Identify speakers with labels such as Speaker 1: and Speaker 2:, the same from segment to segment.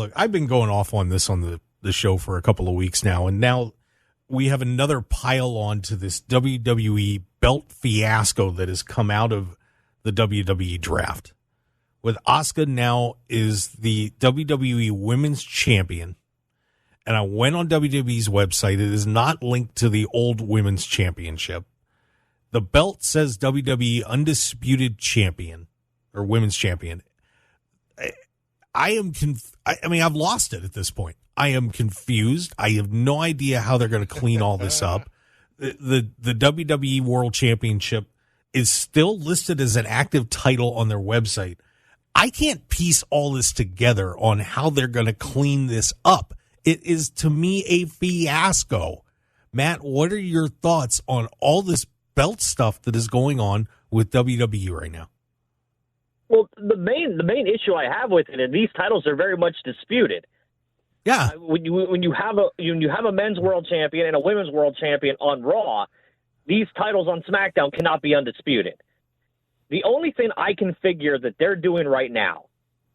Speaker 1: Look, I've been going off on this on the show for a couple of weeks now, and now we have another pile on to this WWE belt fiasco that has come out of the WWE draft. With Asuka now is the WWE Women's Champion, and I went on WWE's website. It is not linked to the old Women's Championship. The belt says WWE Undisputed Champion or Women's Champion. I've lost it at this point. I am confused. I have no idea how they're going to clean all this up. The WWE World Championship is still listed as an active title on their website. I can't piece all this together on how they're going to clean this up. It is, to me, a fiasco. Matt, what are your thoughts on all this belt stuff that is going on with WWE right now?
Speaker 2: Well, the main issue I have with it is these titles are very much disputed.
Speaker 1: Yeah.
Speaker 2: When you have a men's world champion and a women's world champion on Raw, these titles on SmackDown cannot be undisputed. The only thing I can figure that they're doing right now,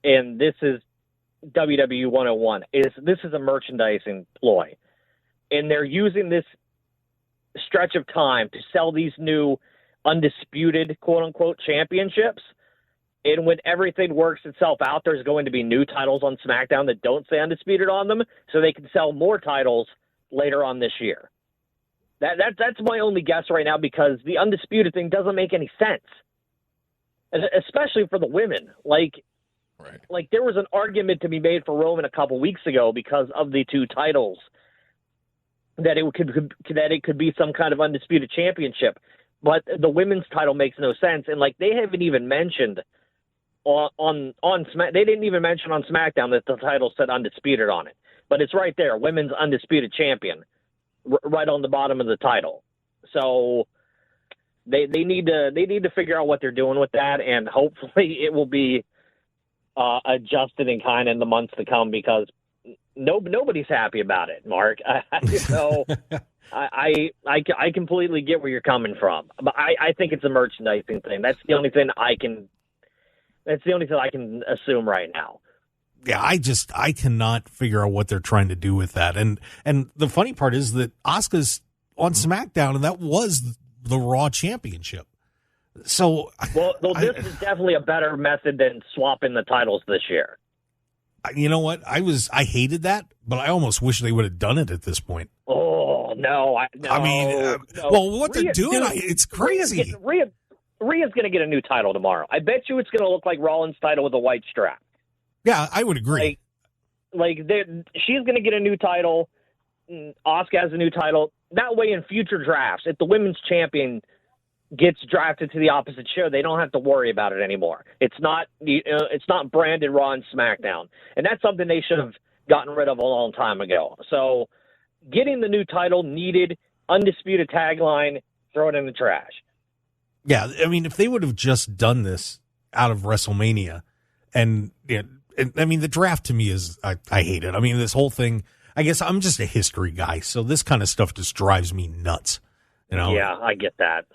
Speaker 2: and this is WWE 101, is this is a merchandising ploy. And they're using this stretch of time to sell these new undisputed, quote-unquote, championships. And when everything works itself out, there's going to be new titles on SmackDown that don't say undisputed on them, so they can sell more titles later on this year. That's my only guess right now, because the undisputed thing doesn't make any sense, especially for the women. Like there was an argument to be made for Roman a couple weeks ago because of the two titles, that it could be some kind of undisputed championship, but the women's title makes no sense, and like they haven't even mentioned. They didn't even mention on SmackDown that the title said undisputed on it, but it's right there, women's undisputed champion, right on the bottom of the title. So they need to figure out what they're doing with that, and hopefully it will be adjusted in kind in the months to come, because nobody's happy about it, Mark. I completely get where you're coming from, but I think it's a merchandising thing. That's the only thing I can assume right now.
Speaker 1: Yeah, I cannot figure out what they're trying to do with that. And the funny part is that Asuka's on SmackDown, and that was the Raw Championship. So,
Speaker 2: this is definitely a better method than swapping the titles this year.
Speaker 1: You know what? I hated that, but I almost wish they would have done it at this point.
Speaker 2: Oh no!
Speaker 1: No. Well, what they're doing, it's crazy.
Speaker 2: Rhea's going to get a new title tomorrow. I bet you it's going to look like Rollins' title with a white strap.
Speaker 1: Yeah, I would agree.
Speaker 2: She's going to get a new title. Asuka has a new title. That way, in future drafts, if the women's champion gets drafted to the opposite show, they don't have to worry about it anymore. It's not branded Raw and SmackDown, and that's something they should have gotten rid of a long time ago. So, getting the new title needed, undisputed tagline, throw it in the trash.
Speaker 1: Yeah, I mean, if they would have just done this out of WrestleMania, and the draft to me is, I hate it. I mean, this whole thing, I guess I'm just a history guy, so this kind of stuff just drives me nuts.
Speaker 2: Yeah, I get that.